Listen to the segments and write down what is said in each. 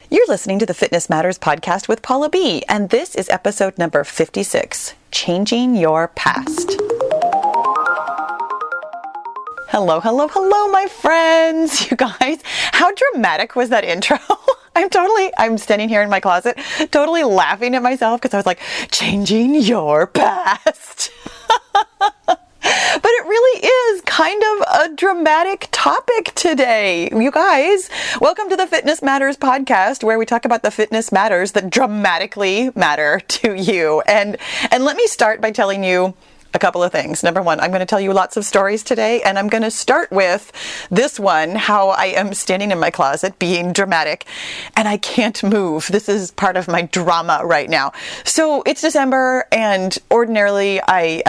You're listening to the Fitness Matters podcast with Paula B, and this is episode number 56, Changing Your Past. Hello, hello, hello, my friends. You guys, how dramatic was that intro? I'm standing here in my closet, totally laughing at myself because I was like, changing your past. But it really is kind of a dramatic topic today. You guys, welcome to the Fitness Matters podcast, where we talk about the fitness matters that dramatically matter to you. And let me start by telling you a couple of things. Number one, I'm going to tell you lots of stories today, and I'm going to start with this one, how I am standing in my closet being dramatic and I can't move. This is part of my drama right now. So it's December, and ordinarily I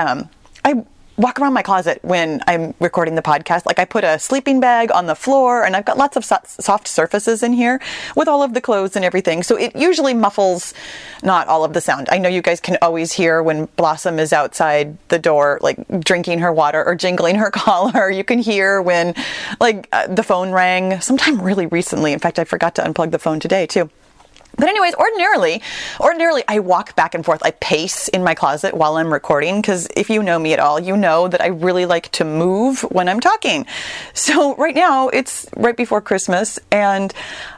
walk around my closet when I'm recording the podcast. Like, I put a sleeping bag on the floor, and I've got lots of soft surfaces in here with all of the clothes and everything. So it usually muffles not all of the sound. I know you guys can always hear when Blossom is outside the door, like drinking her water or jingling her collar. You can hear when the phone rang sometime really recently. In fact, I forgot to unplug the phone today too. But anyways, ordinarily, I walk back and forth. I pace in my closet while I'm recording, because if you know me at all, you know that I really like to move when I'm talking. So right now, it's right before Christmas, and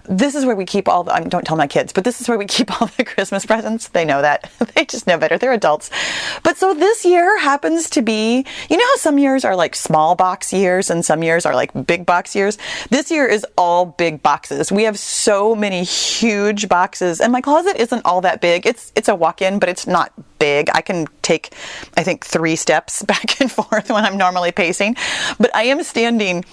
this is where we keep all the, don't tell my kids, but this is where we keep all the Christmas presents. They know that. They just know better. They're adults. But so this year happens to be, you know how some years are like small box years and some years are like big box years? This year is all big boxes. We have so many huge boxes, and my closet isn't all that big. It's a walk-in, but it's not big. I can take, I think, 3 steps back and forth when I'm normally pacing. But I am standing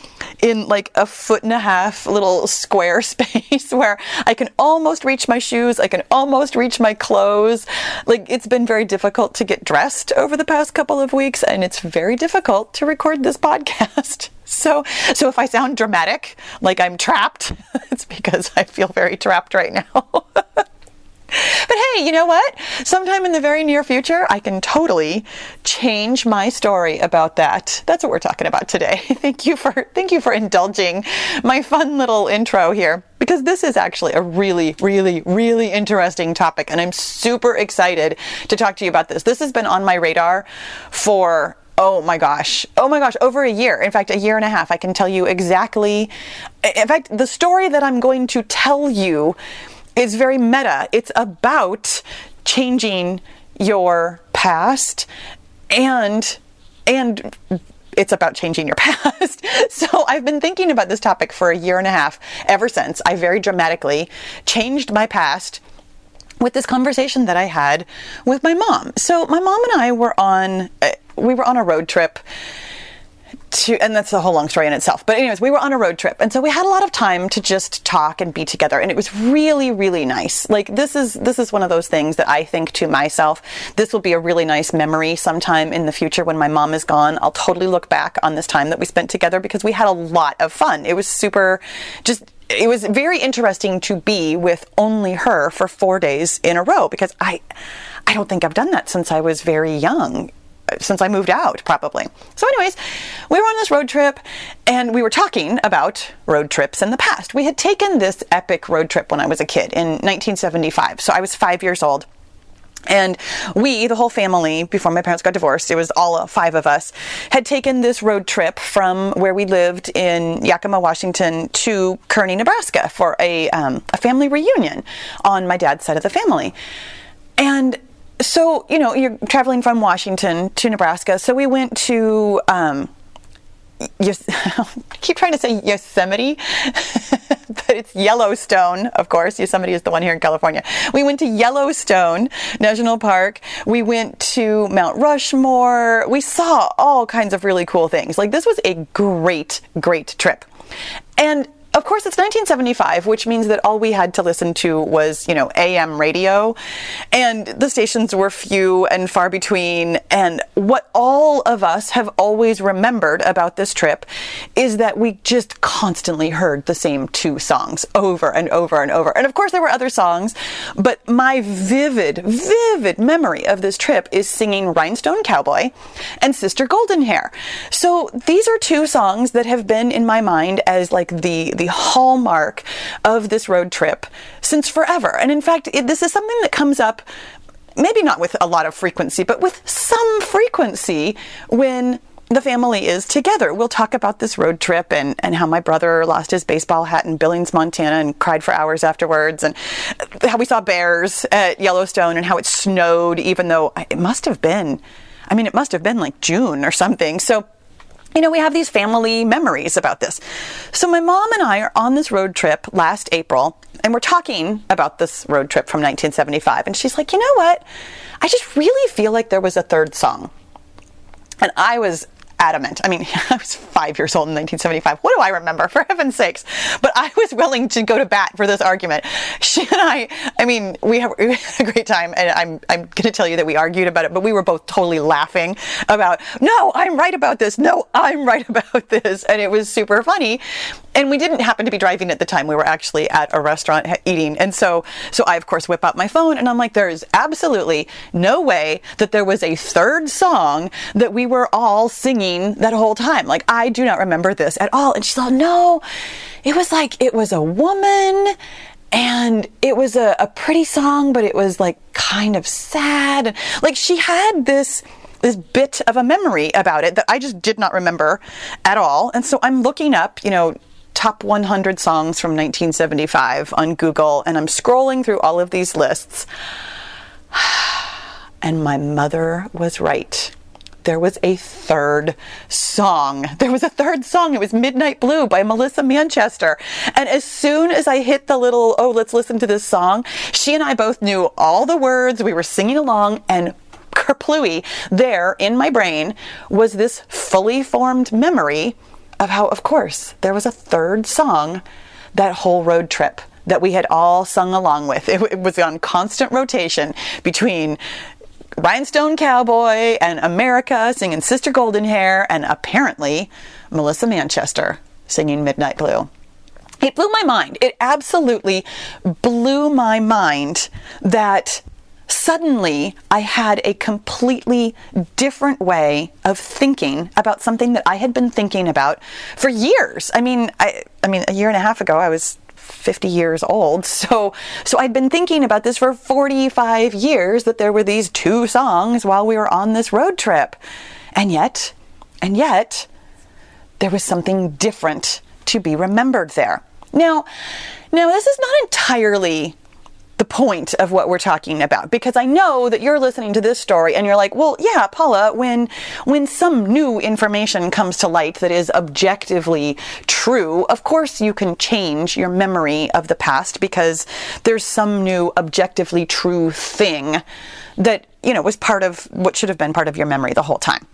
in like a 1.5 little square space where I can almost reach my shoes. I can almost reach my clothes. Like, it's been very difficult to get dressed over the past couple of weeks, and it's very difficult to record this podcast. So if I sound dramatic, like I'm trapped, it's because I feel very trapped right now. But hey, you know what? Sometime in the very near future, I can totally change my story about that. That's what we're talking about today. Thank you for indulging my fun little intro here, because this is actually a really, really, really interesting topic, and I'm super excited to talk to you about this. This has been on my radar for Oh my gosh, over a year. In fact, a year and a half. I can tell you exactly. In fact, the story that I'm going to tell you is very meta. It's about changing your past, and it's about changing your past. So I've been thinking about this topic for a year and a half, ever since I very dramatically changed my past with this conversation that I had with my mom. So my mom and I were on a road trip and that's a whole long story in itself. But anyways, we were on a road trip, and so we had a lot of time to just talk and be together, and it was really, really nice. Like, this is one of those things that I think to myself, this will be a really nice memory sometime in the future when my mom is gone. I'll totally look back on this time that we spent together, because we had a lot of fun. It was it was very interesting to be with only her for 4 days in a row, because I don't think I've done that since I was very young. Since I moved out, probably. So anyways, we were on this road trip, and we were talking about road trips in the past. We had taken this epic road trip when I was a kid in 1975. So I was 5 years old. And we, the whole family, before my parents got divorced, it was all 5 of us, had taken this road trip from where we lived in Yakima, Washington, to Kearney, Nebraska for a family reunion on my dad's side of the family. And so, you know, you're traveling from Washington to Nebraska. So we went to, I keep trying to say Yosemite, but it's Yellowstone, of course. Yosemite is the one here in California. We went to Yellowstone National Park. We went to Mount Rushmore. We saw all kinds of really cool things. Like, this was a great, great trip. And of course, it's 1975, which means that all we had to listen to was, AM radio, and the stations were few and far between. And what all of us have always remembered about this trip is that we just constantly heard the same 2 songs over and over and over. And of course, there were other songs, but my vivid memory of this trip is singing Rhinestone Cowboy and Sister Golden Hair. So these are 2 songs that have been in my mind as like the a hallmark of this road trip since forever. And in fact, this is something that comes up, maybe not with a lot of frequency, but with some frequency when the family is together. We'll talk about this road trip and how my brother lost his baseball hat in Billings, Montana and cried for hours afterwards, and how we saw bears at Yellowstone and how it snowed, even though it must have been like June or something. So, we have these family memories about this. So my mom and I are on this road trip last April, and we're talking about this road trip from 1975. And she's like, you know what? I just really feel like there was a third song. And I was adamant. I mean, I was 5 years old in 1975. What do I remember, for heaven's sakes? But I was willing to go to bat for this argument. She and we had a great time, and I'm going to tell you that we argued about it, but we were both totally laughing about, no, I'm right about this. No, I'm right about this. And it was super funny. And we didn't happen to be driving at the time. We were actually at a restaurant eating. And so I, of course, whip out my phone, and I'm like, there is absolutely no way that there was a third song that we were all singing that whole time. Like, I do not remember this at all. And she's like, no, it was a woman, and it was a pretty song, but it was like kind of sad. And like, she had this bit of a memory about it that I just did not remember at all. And so I'm looking up, top 100 songs from 1975 on Google, and I'm scrolling through all of these lists. And my mother was right. There was a third song. It was Midnight Blue by Melissa Manchester. And as soon as I hit the little, let's listen to this song, she and I both knew all the words. We were singing along, and kerplooey, there in my brain was this fully formed memory of how, of course, there was a third song that whole road trip that we had all sung along with. It was on constant rotation between Rhinestone Cowboy and America singing Sister Golden Hair, and apparently Melissa Manchester singing Midnight Blue. It blew my mind. It absolutely blew my mind that suddenly I had a completely different way of thinking about something that I had been thinking about for years. I mean, a year and a half ago, I was 50 years old. So I'd been thinking about this for 45 years, that there were these two songs while we were on this road trip. And yet, there was something different to be remembered there. Now, this is not entirely the point of what we're talking about, because I know that you're listening to this story and you're like, well, yeah, Paula, when some new information comes to light that is objectively true, of course you can change your memory of the past because there's some new objectively true thing that, was part of what should have been part of your memory the whole time.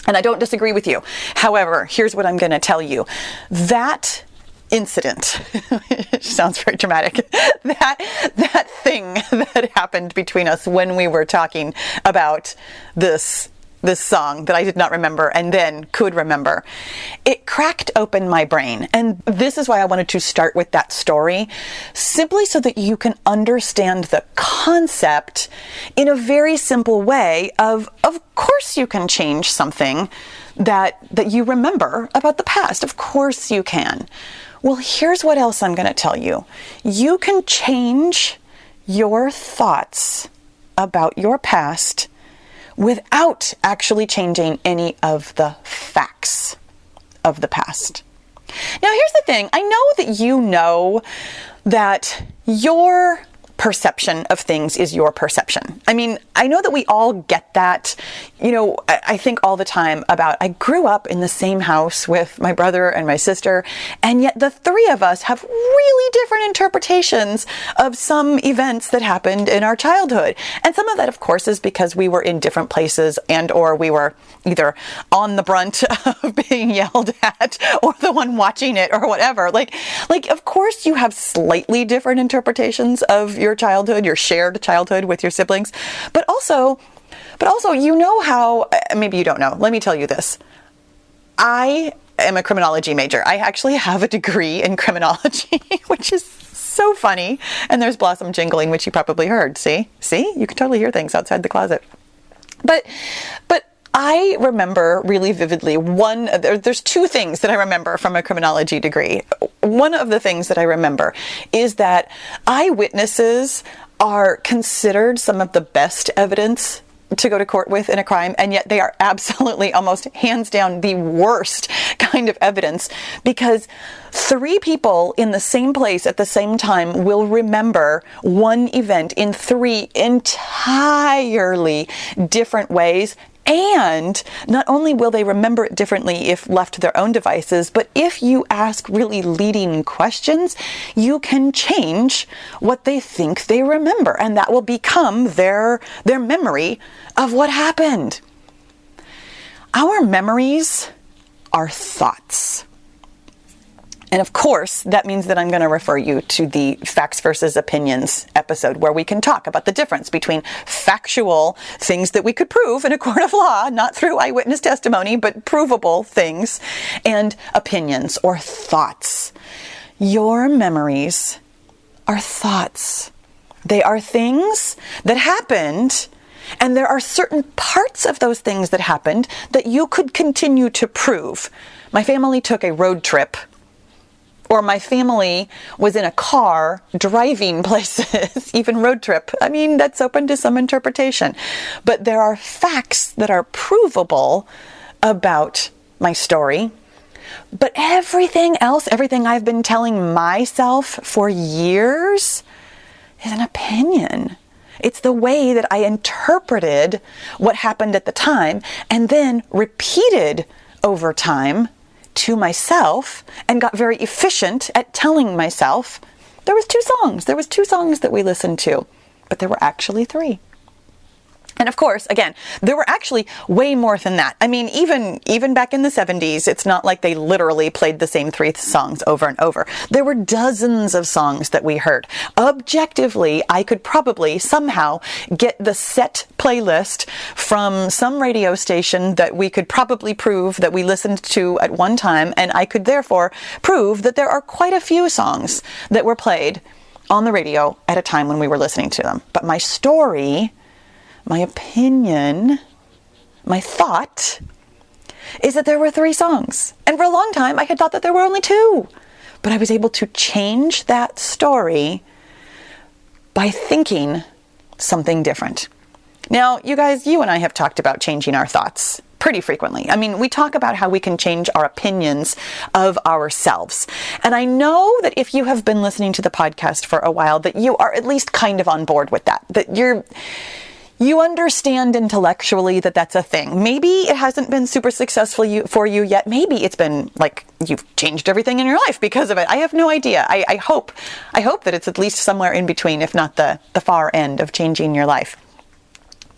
And I don't disagree with you. However, here's what I'm going to tell you. That incident, it sounds very dramatic, that thing that happened between us when we were talking about this song that I did not remember and then could remember, it cracked open my brain. And this is why I wanted to start with that story, simply so that you can understand the concept in a very simple way of course you can change something that you remember about the past. Of course you can. Well, here's what else I'm going to tell you. You can change your thoughts about your past without actually changing any of the facts of the past. Now, here's the thing. I know that you know that your perception of things is your perception. I mean, I know that we all get that. I think all the time about, I grew up in the same house with my brother and my sister, and yet the three of us have really different interpretations of some events that happened in our childhood. And some of that, of course, is because we were in different places and or we were either on the brunt of being yelled at or the one watching it or whatever. Like, of course you have slightly different interpretations of your childhood, your shared childhood with your siblings, but also, how, maybe you don't know, let me tell you this. I am a criminology major. I actually have a degree in criminology, which is so funny. And there's Blossom jingling, which you probably heard. See, you can totally hear things outside the closet. But I remember really vividly there's two things that I remember from a criminology degree. One of the things that I remember is that eyewitnesses are considered some of the best evidence to go to court with in a crime, and yet they are absolutely, almost hands down, the worst kind of evidence, because three people in the same place at the same time will remember one event in three entirely different ways. And not only will they remember it differently if left to their own devices, but if you ask really leading questions, you can change what they think they remember, and that will become their memory of what happened. Our memories are thoughts. And of course, that means that I'm going to refer you to the Facts versus Opinions episode, where we can talk about the difference between factual things that we could prove in a court of law, not through eyewitness testimony, but provable things, and opinions or thoughts. Your memories are thoughts. They are things that happened, and there are certain parts of those things that happened that you could continue to prove. My family took a road trip, or my family was in a car driving places, even road trip. I mean, that's open to some interpretation. But there are facts that are provable about my story. But everything else, everything I've been telling myself for years, is an opinion. It's the way that I interpreted what happened at the time and then repeated over time to myself, and got very efficient at telling myself there was two songs that we listened to, but there were actually three. And of course, again, there were actually way more than that. I mean, even back in the 70s, it's not like they literally played the same three songs over and over. There were dozens of songs that we heard. Objectively, I could probably somehow get the set playlist from some radio station that we could probably prove that we listened to at one time, and I could therefore prove that there are quite a few songs that were played on the radio at a time when we were listening to them. But my story, my opinion, my thought is that there were three songs. And for a long time, I had thought that there were only two. But I was able to change that story by thinking something different. Now, you guys, you and I have talked about changing our thoughts pretty frequently. I mean, we talk about how we can change our opinions of ourselves. And I know that if you have been listening to the podcast for a while, that you are at least kind of on board with that you understand intellectually that that's a thing. Maybe it hasn't been super successful for you yet. Maybe it's been like you've changed everything in your life because of it. I have no idea. I hope that it's at least somewhere in between, if not the far end of changing your life.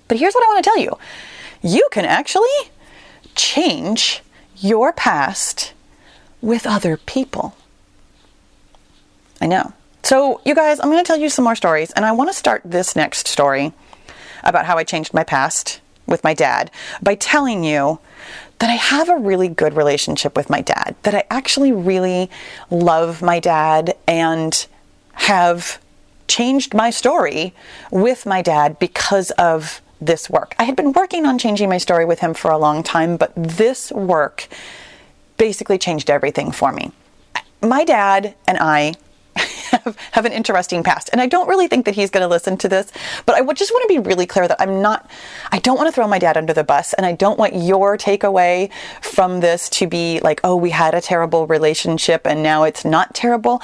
But here's what I want to tell you. You can actually change your past with other people. I know. So you guys, I'm going to tell you some more stories, and I want to start this next story about how I changed my past with my dad by telling you that I have a really good relationship with my dad, that I actually really love my dad and have changed my story with my dad because of this work. I had been working on changing my story with him for a long time, but this work basically changed everything for me. My dad and I have an interesting past. And I don't really think that he's going to listen to this, but I just want to be really clear that I don't want to throw my dad under the bus, and I don't want your takeaway from this to be like, oh, we had a terrible relationship and now it's not terrible.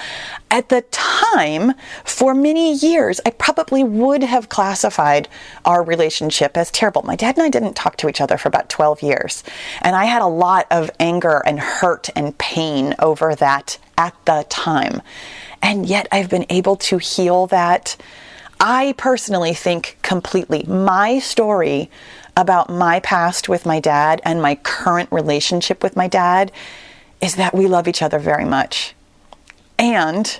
At the time, for many years, I probably would have classified our relationship as terrible. My dad and I didn't talk to each other for about 12 years, and I had a lot of anger and hurt and pain over that at the time. And yet I've been able to heal that. I personally think completely. My story about my past with my dad and my current relationship with my dad is that we love each other very much. And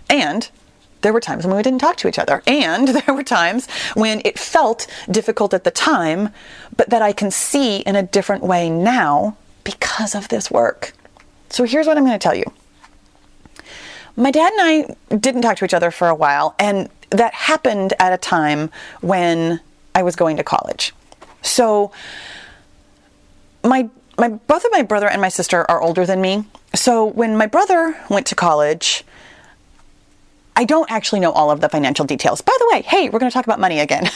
there were times when we didn't talk to each other. And there were times when it felt difficult at the time, but that I can see in a different way now because of this work. So here's what I'm going to tell you. My dad and I didn't talk to each other for a while, and that happened at a time when I was going to college. So both of my brother and my sister are older than me. So when my brother went to college, I don't actually know all of the financial details. By the way, hey, we're going to talk about money again.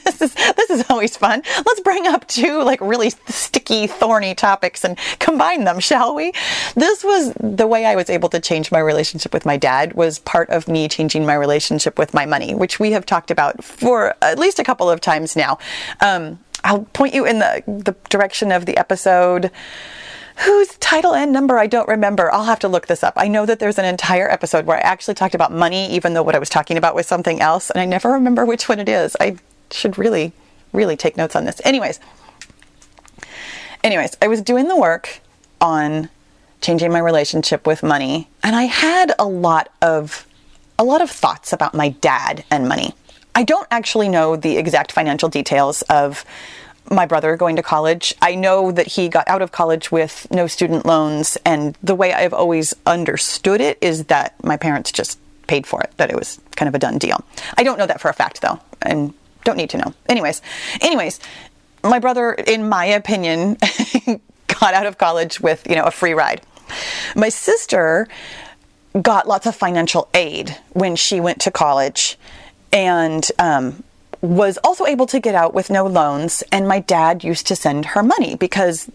This is always fun. Let's bring up two like really sticky, thorny topics and combine them, shall we? This was the way I was able to change my relationship with my dad, was part of me changing my relationship with my money, which we have talked about for at least a couple of times now. I'll point you in the direction of the episode whose title and number I don't remember. I'll have to look this up. I know that there's an entire episode where I actually talked about money, even though what I was talking about was something else, and I never remember which one it is. I should really, really take notes on this. Anyways, I was doing the work on changing my relationship with money, and I had a lot of thoughts about my dad and money. I don't actually know the exact financial details of my brother going to college. I know that he got out of college with no student loans, and the way I've always understood it is that my parents just paid for it, that it was kind of a done deal. I don't know that for a fact though, and don't need to know. Anyways, my brother, in my opinion, got out of college with, a free ride. My sister got lots of financial aid when she went to college, and was also able to get out with no loans. And my dad used to send her money because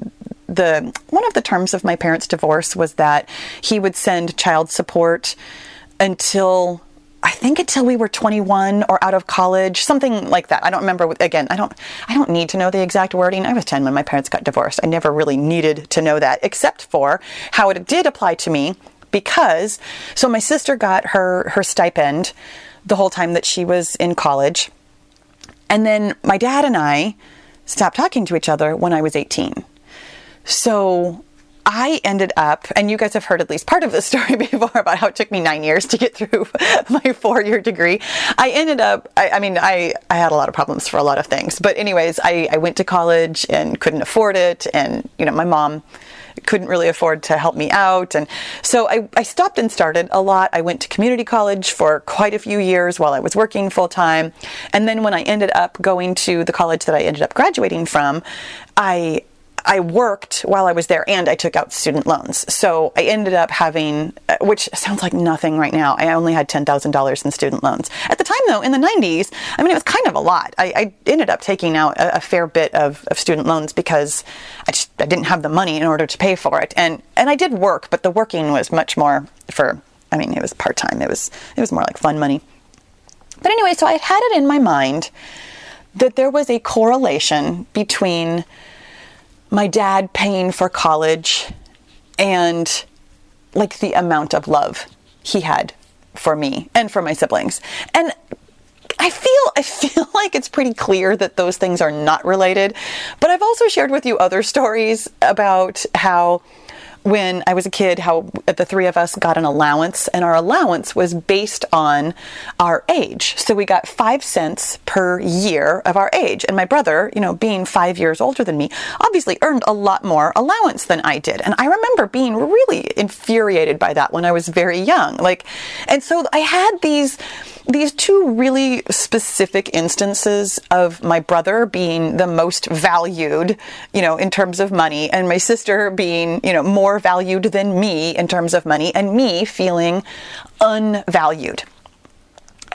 one of the terms of my parents' divorce was that he would send child support until we were 21 or out of college, something like that. I don't remember. Again, I don't need to know the exact wording. I was 10 when my parents got divorced. I never really needed to know that, except for how it did apply to me, because so my sister got her stipend the whole time that she was in college. And then my dad and I stopped talking to each other when I was 18. So I ended up, and you guys have heard at least part of the story before about how it took me 9 years to get through my 4-year degree. I ended up, I had a lot of problems for a lot of things. But anyways, I went to college and couldn't afford it. And, my mom couldn't really afford to help me out. And so I stopped and started a lot. I went to community college for quite a few years while I was working full time. And then when I ended up going to the college that I ended up graduating from, I worked while I was there and I took out student loans. So I ended up having, which sounds like nothing right now, I only had $10,000 in student loans. At the time though, in the 90s, it was kind of a lot. I ended up taking out a fair bit of student loans because I didn't have the money in order to pay for it. And I did work, but the working was much more it was part-time. It was more like fun money. But anyway, so I had it in my mind that there was a correlation between my dad paying for college and like the amount of love he had for me and for my siblings. And I feel like it's pretty clear that those things are not related, but I've also shared with you other stories about how when I was a kid, how the three of us got an allowance, and our allowance was based on our age. So we got 5 cents per year of our age. And my brother, being 5 years older than me, obviously earned a lot more allowance than I did. And I remember being really infuriated by that when I was very young. And so I had these two really specific instances of my brother being the most valued, in terms of money, and my sister being, more valued than me in terms of money, and me feeling unvalued.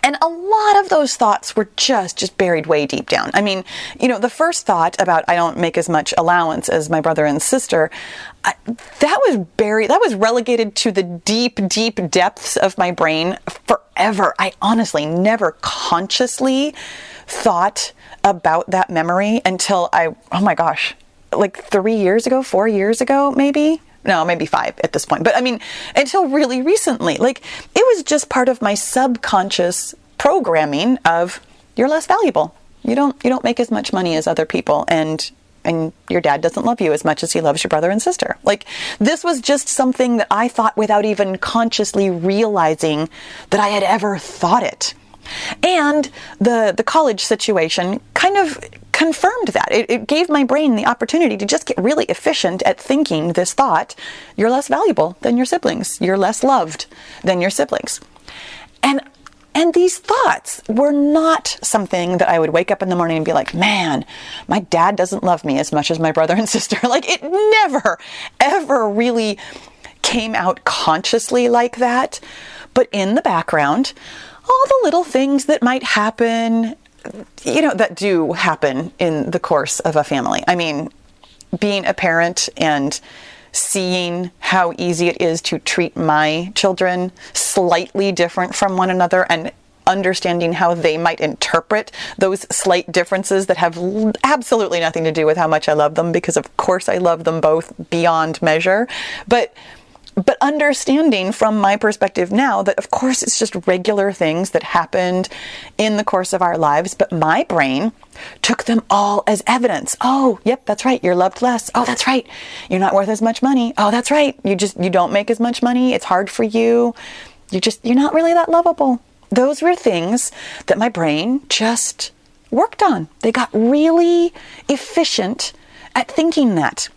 And a lot of those thoughts were just buried way deep down. The first thought about I don't make as much allowance as my brother and sister, that was relegated to the deep, deep depths of my brain forever. I honestly never consciously thought about that memory until oh my gosh, like 3 years ago, 4 years ago, maybe? No, maybe 5 at this point. But until really recently, it was just part of my subconscious programming of you're less valuable. You don't make as much money as other people, and your dad doesn't love you as much as he loves your brother and sister. This was just something that I thought without even consciously realizing that I had ever thought it. And the college situation kind of confirmed that. It gave my brain the opportunity to just get really efficient at thinking this thought: you're less valuable than your siblings. You're less loved than your siblings. And And these thoughts were not something that I would wake up in the morning and be like, man, my dad doesn't love me as much as my brother and sister. Like, it never, ever really came out consciously like that. But in the background, all the little things that might happen, that do happen in the course of a family. I mean, being a parent and seeing how easy it is to treat my children slightly different from one another and understanding how they might interpret those slight differences that have absolutely nothing to do with how much I love them, because of course I love them both beyond measure. But understanding from my perspective now that, of course, it's just regular things that happened in the course of our lives, but my brain took them all as evidence. Oh, yep, that's right. You're loved less. Oh, that's right. You're not worth as much money. Oh, that's right. You don't make as much money. It's hard for you. You're not really that lovable. Those were things that my brain just worked on. They got really efficient at thinking that.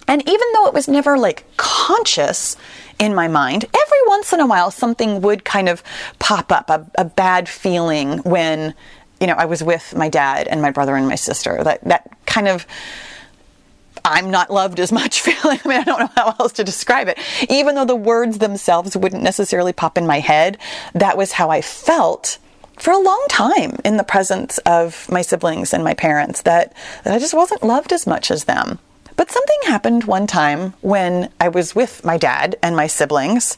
And even though it was never like conscious in my mind, every once in a while something would kind of pop up, a bad feeling when, I was with my dad and my brother and my sister. That kind of, I'm not loved as much feeling. I mean, I don't know how else to describe it. Even though the words themselves wouldn't necessarily pop in my head, that was how I felt for a long time in the presence of my siblings and my parents, that I just wasn't loved as much as them. But something happened one time when I was with my dad and my siblings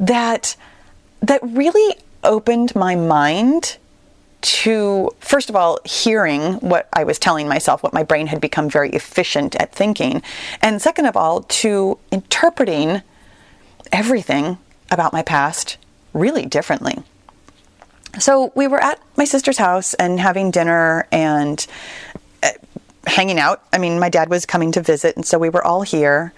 that really opened my mind to, first of all, hearing what I was telling myself, what my brain had become very efficient at thinking, and second of all, to interpreting everything about my past really differently. So we were at my sister's house and having dinner and hanging out. I mean, my dad was coming to visit, and so we were all here.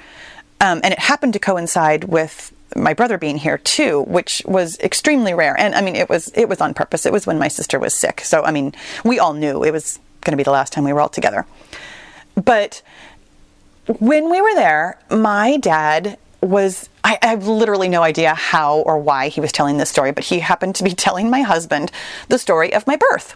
And it happened to coincide with my brother being here too, which was extremely rare. And I mean, it was on purpose. It was when my sister was sick. So, I mean, we all knew it was going to be the last time we were all together. But when we were there, my dad was, I have literally no idea how or why he was telling this story, but he happened to be telling my husband the story of my birth,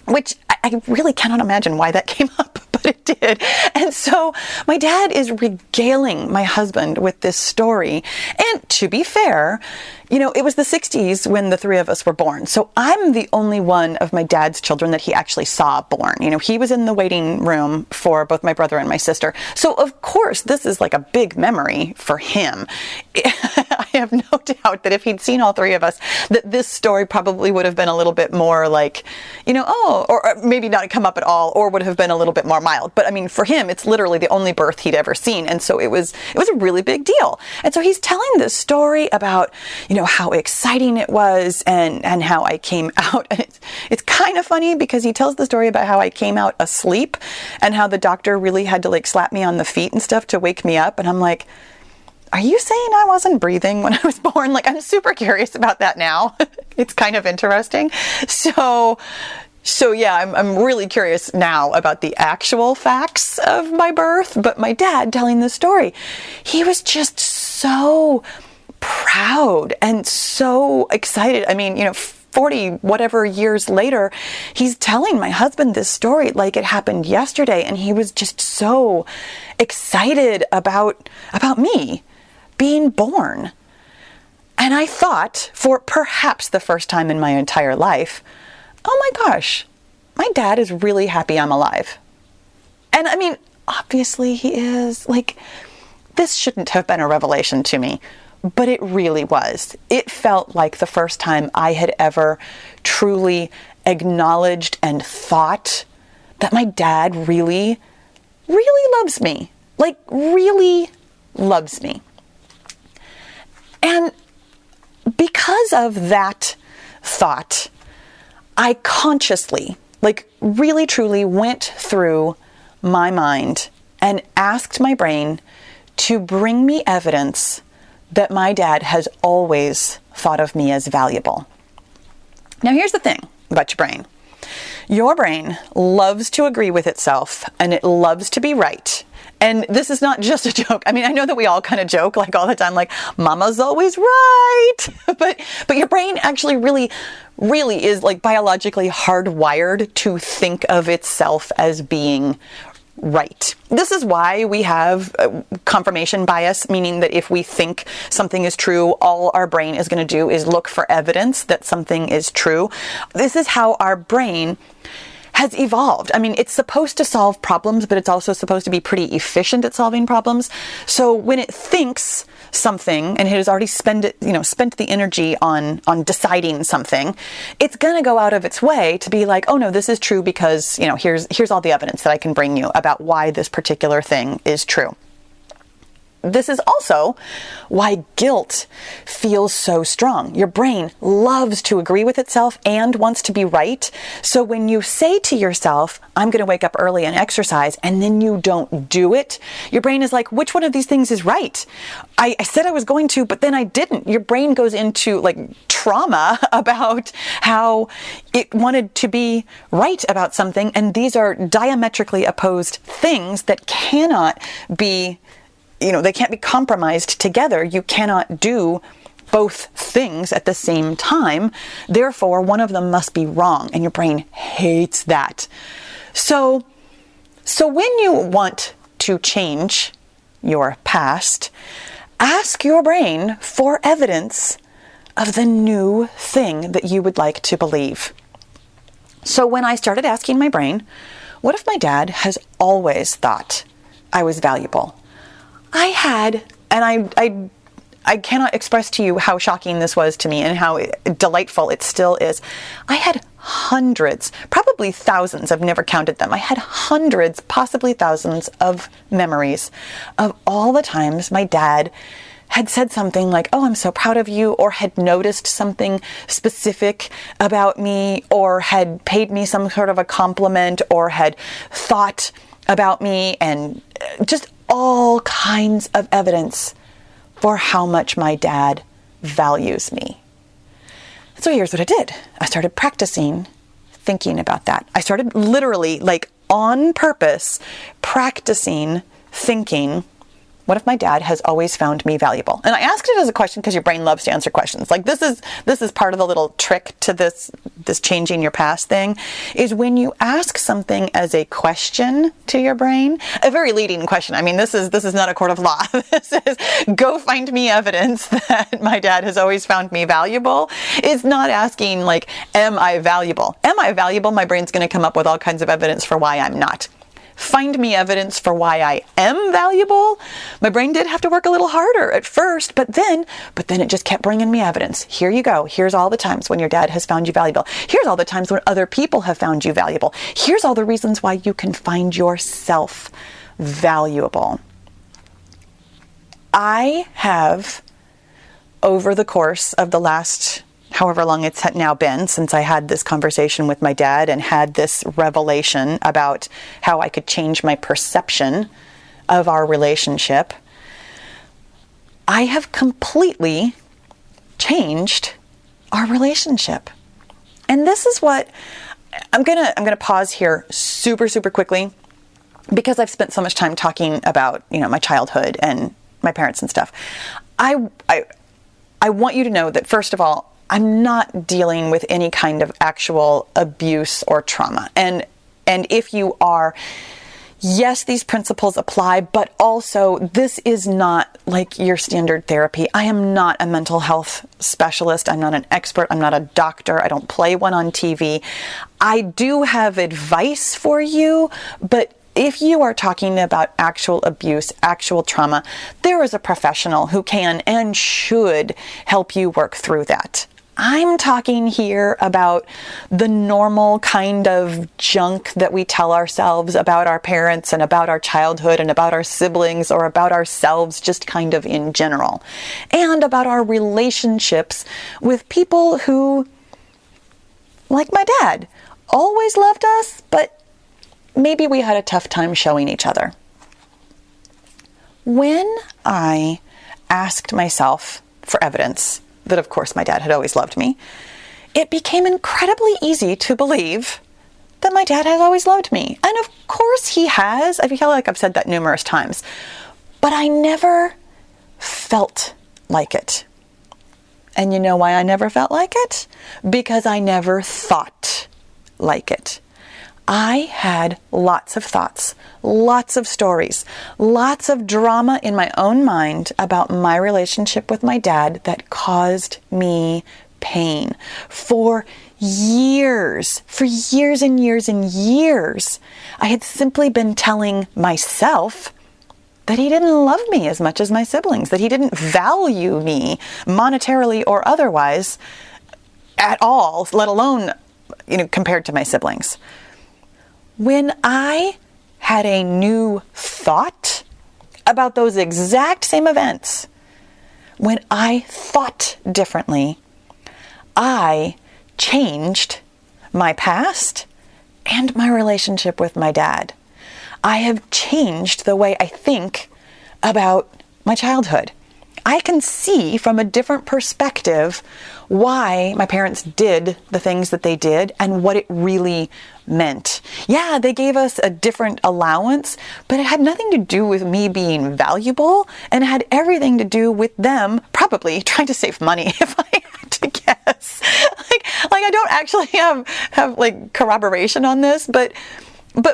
which I really cannot imagine why that came up, but it did. And so my dad is regaling my husband with this story. And to be fair, it was the 60s when the three of us were born. So I'm the only one of my dad's children that he actually saw born. He was in the waiting room for both my brother and my sister. So of course, this is like a big memory for him. I have no doubt that if he'd seen all three of us, that this story probably would have been a little bit more like, or maybe not come up at all, or would have been a little bit more mild. But I mean, for him, it's literally the only birth he'd ever seen. And so it was a really big deal. And so he's telling this story about, how exciting it was and how I came out. And it's kind of funny because he tells the story about how I came out asleep and how the doctor really had to like slap me on the feet and stuff to wake me up. And I'm like, are you saying I wasn't breathing when I was born? Like, I'm super curious about that now. It's kind of interesting. So yeah, I'm really curious now about the actual facts of my birth. But my dad telling the story, he was just so proud and so excited. I mean, 40 whatever years later, he's telling my husband this story like it happened yesterday. And he was just so excited about me being born. And I thought, for perhaps the first time in my entire life, oh my gosh, my dad is really happy I'm alive. And I mean, obviously he is. Like, this shouldn't have been a revelation to me, but it really was. It felt like the first time I had ever truly acknowledged and thought that my dad really, really loves me. Like, really loves me. And because of that thought, I consciously, like really truly went through my mind and asked my brain to bring me evidence that my dad has always thought of me as valuable. Now, here's the thing about your brain. Your brain loves to agree with itself, and it loves to be right. And this is not just a joke. I mean, I know that we all kind of joke like all the time, like mama's always right. but your brain actually really is like biologically hardwired to think of itself as being right. This is why we have confirmation bias, meaning that if we think something is true, all our brain is going to do is look for evidence that something is true. This is how our brain has evolved. I mean, it's supposed to solve problems, but it's also supposed to be pretty efficient at solving problems. So when it thinks something and it has already spent the energy on deciding something, it's going to go out of its way to be like, oh no, this is true because, here's all the evidence that I can bring you about why this particular thing is true. This is also why guilt feels so strong. Your brain loves to agree with itself and wants to be right. So when you say to yourself, I'm going to wake up early and exercise, and then you don't do it, your brain is like, which one of these things is right? I said I was going to, but then I didn't. Your brain goes into like trauma about how it wanted to be right about something. And these are diametrically opposed things that cannot be they can't be compromised together. You cannot do both things at the same time. Therefore, one of them must be wrong, and your brain hates that. So when you want to change your past, ask your brain for evidence of the new thing that you would like to believe. So when I started asking my brain, what if my dad has always thought I was valuable? I had, and I cannot express to you how shocking this was to me and how delightful it still is. I had hundreds, probably thousands, I've never counted them. I had hundreds, possibly thousands of memories of all the times my dad had said something like, oh, I'm so proud of you, or had noticed something specific about me, or had paid me some sort of a compliment, or had thought about me, and just all kinds of evidence for how much my dad values me. So here's what I did. I started practicing thinking about that. I started literally, like on purpose, practicing thinking, what if my dad has always found me valuable? And I asked it as a question because your brain loves to answer questions. Like this is part of the little trick to this changing your past thing, is when you ask something as a question to your brain, a very leading question. I mean, this is not a court of law. This is go find me evidence that my dad has always found me valuable. It's not asking like, am I valuable? Am I valuable? My brain's going to come up with all kinds of evidence for why I'm not. Find me evidence for why I am valuable. My brain did have to work a little harder at first, but then it just kept bringing me evidence. Here you go. Here's all the times when your dad has found you valuable. Here's all the times when other people have found you valuable. Here's all the reasons why you can find yourself valuable. I have, over the course of the last however long it's now been since I had this conversation with my dad and had this revelation about how I could change my perception of our relationship, I have completely changed our relationship. And this is what I'm gonna pause here super quickly, because I've spent so much time talking about, my childhood and my parents and stuff. I want you to know that, first of all, I'm not dealing with any kind of actual abuse or trauma. And if you are, yes, these principles apply, but also this is not like your standard therapy. I am not a mental health specialist. I'm not an expert. I'm not a doctor. I don't play one on TV. I do have advice for you, but if you are talking about actual abuse, actual trauma, there is a professional who can and should help you work through that. I'm talking here about the normal kind of junk that we tell ourselves about our parents and about our childhood and about our siblings or about ourselves just kind of in general, and about our relationships with people who, like my dad, always loved us, but maybe we had a tough time showing each other. When I asked myself for evidence that, of course, my dad had always loved me, it became incredibly easy to believe that my dad has always loved me. And of course he has. I feel like I've said that numerous times. But I never felt like it. And you know why I never felt like it? Because I never thought like it. I had lots of thoughts, lots of stories, lots of drama in my own mind about my relationship with my dad that caused me pain for years and years and years. I had simply been telling myself that he didn't love me as much as my siblings, that he didn't value me monetarily or otherwise at all, let alone, compared to my siblings. When I had a new thought about those exact same events, when I thought differently, I changed my past and my relationship with my dad. I have changed the way I think about my childhood. I can see from a different perspective why my parents did the things that they did and what it really meant. Yeah, they gave us a different allowance, but it had nothing to do with me being valuable, and it had everything to do with them probably trying to save money, if I had to guess. Like I don't actually have like corroboration on this, but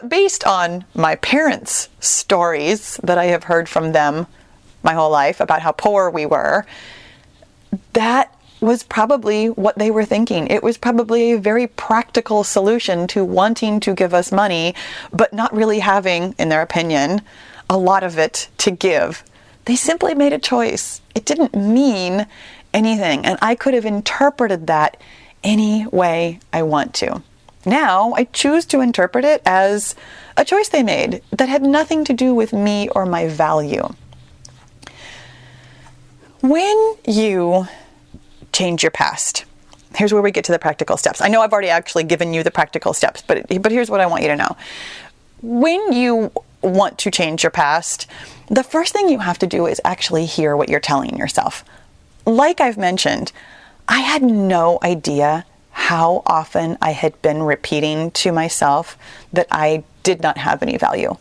based on my parents' stories that I have heard from them my whole life about how poor we were, that was probably what they were thinking. It was probably a very practical solution to wanting to give us money, but not really having, in their opinion, a lot of it to give. They simply made a choice. It didn't mean anything, and I could have interpreted that any way I want to. Now, I choose to interpret it as a choice they made that had nothing to do with me or my value. When you change your past, here's where we get to the practical steps. I know I've already actually given you the practical steps, but here's what I want you to know. When you want to change your past, the first thing you have to do is actually hear what you're telling yourself. Like I've mentioned, I had no idea how often I had been repeating to myself that I did not have any value.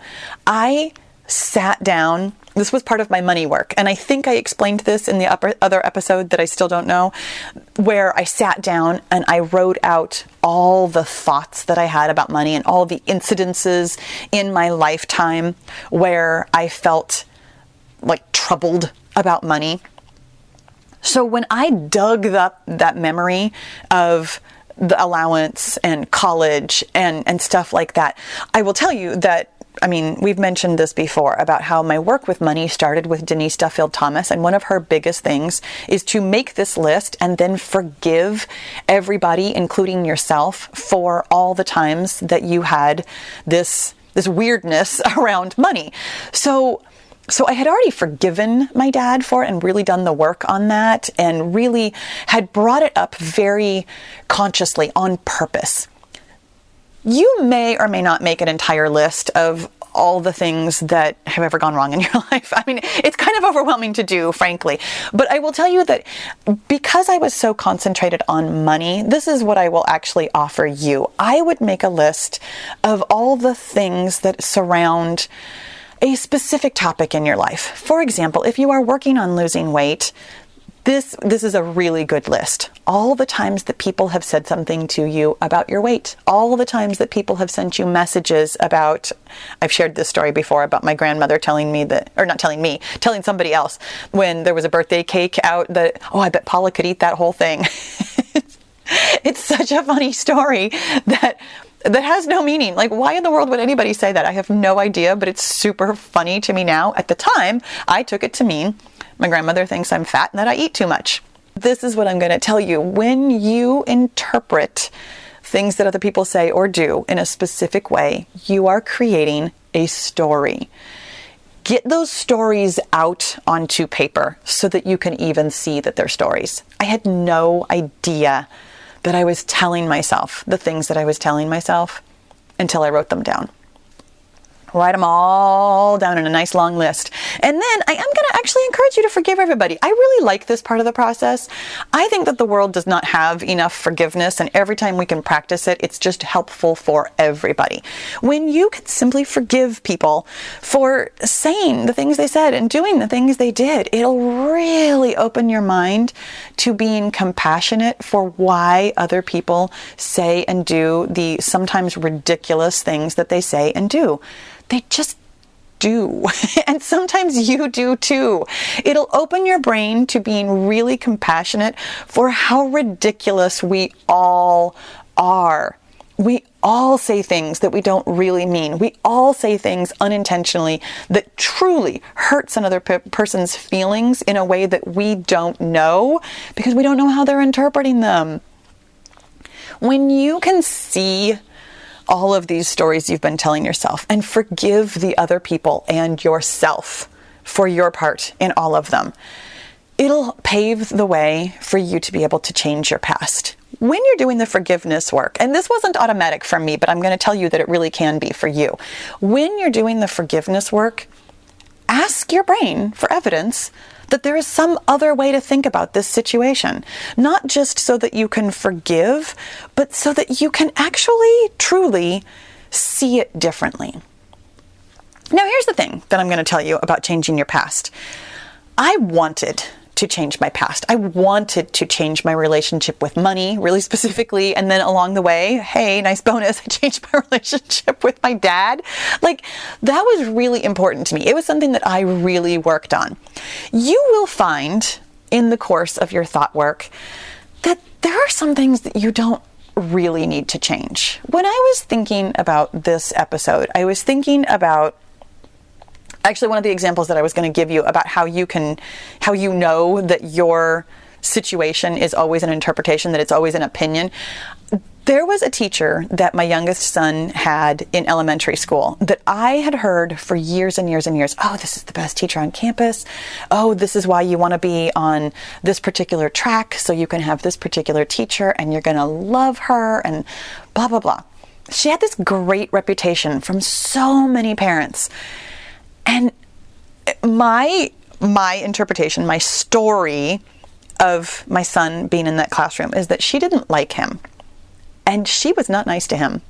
I sat down. This was part of my money work. And I think I explained this in the other episode that I still don't know, where I sat down and I wrote out all the thoughts that I had about money and all the incidences in my lifetime where I felt like troubled about money. So when I dug up that memory of the allowance and college and stuff like that, I will tell you that, we've mentioned this before about how my work with money started with Denise Duffield Thomas, and one of her biggest things is to make this list and then forgive everybody, including yourself, for all the times that you had this weirdness around money. So I had already forgiven my dad for it and really done the work on that and really had brought it up very consciously on purpose. You may or may not make an entire list of all the things that have ever gone wrong in your life. It's kind of overwhelming to do, frankly. But I will tell you that because I was so concentrated on money, this is what I will actually offer you. I would make a list of all the things that surround a specific topic in your life. For example, if you are working on losing weight, this is a really good list. All the times that people have said something to you about your weight. All the times that people have sent you messages about, I've shared this story before about my grandmother telling me that, or not telling me, telling somebody else when there was a birthday cake out that, oh, I bet Paula could eat that whole thing. It's such a funny story that has no meaning. Like, why in the world would anybody say that? I have no idea, but it's super funny to me now. At the time, I took it to mean my grandmother thinks I'm fat and that I eat too much. This is what I'm going to tell you. When you interpret things that other people say or do in a specific way, you are creating a story. Get those stories out onto paper so that you can even see that they're stories. I had no idea that I was telling myself the things that I was telling myself until I wrote them down. Write them all down in a nice long list. And then I am going to actually encourage you to forgive everybody. I really like this part of the process. I think that the world does not have enough forgiveness, and every time we can practice it, it's just helpful for everybody. When you can simply forgive people for saying the things they said and doing the things they did, it'll really open your mind to being compassionate for why other people say and do the sometimes ridiculous things that they say and do. They just do. And sometimes you do too. It'll open your brain to being really compassionate for how ridiculous we all are. We all say things that we don't really mean. We all say things unintentionally that truly hurts another person's feelings in a way that we don't know because we don't know how they're interpreting them. When you can see all of these stories you've been telling yourself and forgive the other people and yourself for your part in all of them, it'll pave the way for you to be able to change your past. When you're doing the forgiveness work, and this wasn't automatic for me, but I'm going to tell you that it really can be for you. When you're doing the forgiveness work, ask your brain for evidence that there is some other way to think about this situation. Not just so that you can forgive, but so that you can actually, truly see it differently. Now, here's the thing that I'm going to tell you about changing your past. I wanted to change my past. I wanted to change my relationship with money, really specifically. And then along the way, hey, nice bonus, I changed my relationship with my dad. Like, that was really important to me. It was something that I really worked on. You will find in the course of your thought work that there are some things that you don't really need to change. When I was thinking about this episode, I was thinking about actually one of the examples that I was going to give you about how you know that your situation is always an interpretation, that it's always an opinion. There was a teacher that my youngest son had in elementary school that I had heard for years and years and years. Oh, this is the best teacher on campus. Oh, this is why you want to be on this particular track, so you can have this particular teacher and you're going to love her and blah, blah, blah. She had this great reputation from so many parents. And my interpretation, my story of my son being in that classroom is that she didn't like him. And she was not nice to him.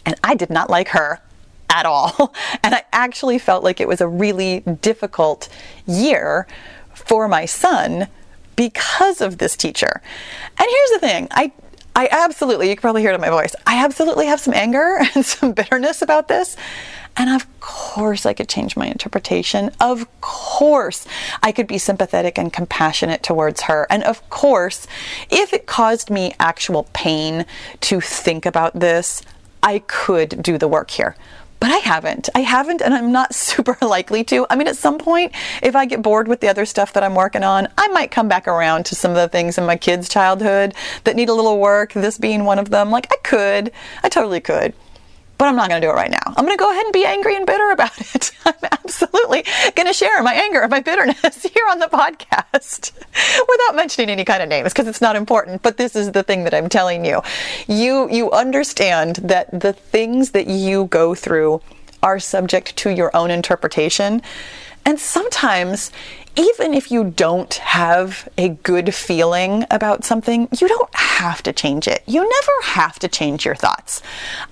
And I did not like her at all. And I actually felt like it was a really difficult year for my son because of this teacher. And here's the thing. I absolutely, you can probably hear it in my voice, I absolutely have some anger and some bitterness about this. And of course I could change my interpretation. Of course I could be sympathetic and compassionate towards her. And of course, if it caused me actual pain to think about this, I could do the work here. But I haven't, and I'm not super likely to. I mean, at some point, if I get bored with the other stuff that I'm working on, I might come back around to some of the things in my kids' childhood that need a little work, this being one of them. Like, I totally could. But I'm not going to do it right now. I'm going to go ahead and be angry and bitter about it. I'm absolutely going to share my anger and my bitterness here on the podcast without mentioning any kind of names because it's not important. But this is the thing that I'm telling you. You understand that the things that you go through are subject to your own interpretation. And sometimes, even if you don't have a good feeling about something, you don't have to change it. You never have to change your thoughts.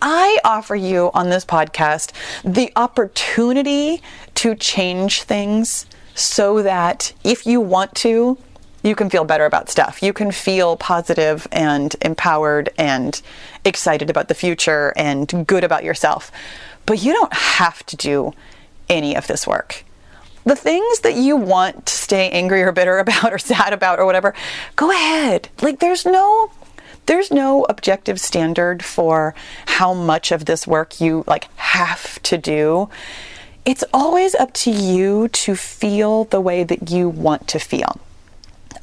I offer you on this podcast the opportunity to change things so that if you want to, you can feel better about stuff. You can feel positive and empowered and excited about the future and good about yourself. But you don't have to do any of this work. The things that you want to stay angry or bitter about or sad about or whatever, go ahead. Like, there's no objective standard for how much of this work you have to do. It's always up to you to feel the way that you want to feel.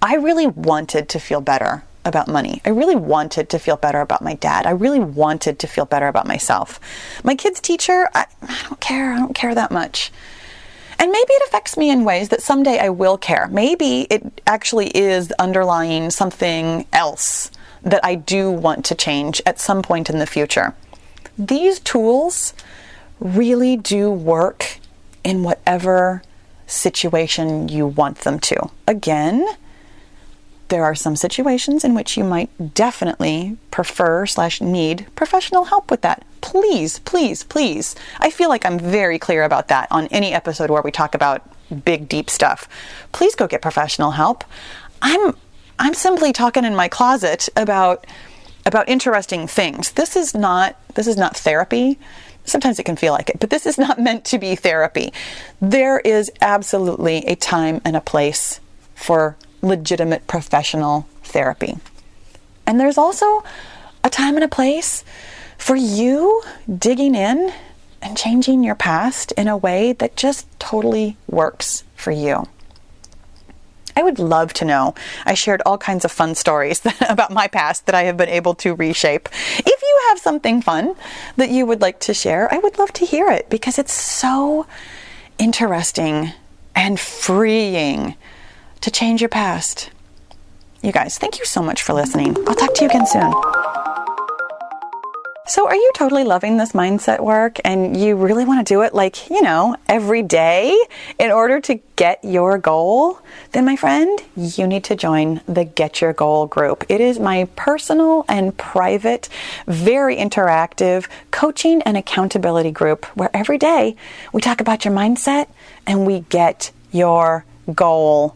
I really wanted to feel better about money. I really wanted to feel better about my dad. I really wanted to feel better about myself. My kid's teacher, I don't care. I don't care that much. And maybe it affects me in ways that someday I will care. Maybe it actually is underlying something else that I do want to change at some point in the future. These tools really do work in whatever situation you want them to. Again, there are some situations in which you might definitely prefer/need professional help with that. Please, please, please. I feel like I'm very clear about that on any episode where we talk about big, deep stuff. Please go get professional help. I'm simply talking in my closet about interesting things. This is not therapy. Sometimes it can feel like it, but this is not meant to be therapy. There is absolutely a time and a place for legitimate professional therapy. And there's also a time and a place for you digging in and changing your past in a way that just totally works for you. I would love to know. I shared all kinds of fun stories about my past that I have been able to reshape. If you have something fun that you would like to share, I would love to hear it because it's so interesting and freeing to change your past. You guys, thank you so much for listening. I'll talk to you again soon. So are you totally loving this mindset work and you really want to do it every day in order to get your goal? Then my friend, you need to join the Get Your Goal group. It is my personal and private, very interactive coaching and accountability group where every day we talk about your mindset and we get your goal.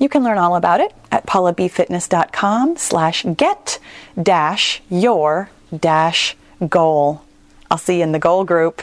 You can learn all about it at paulabfitness.com/get-your-goal. I'll see you in the goal group.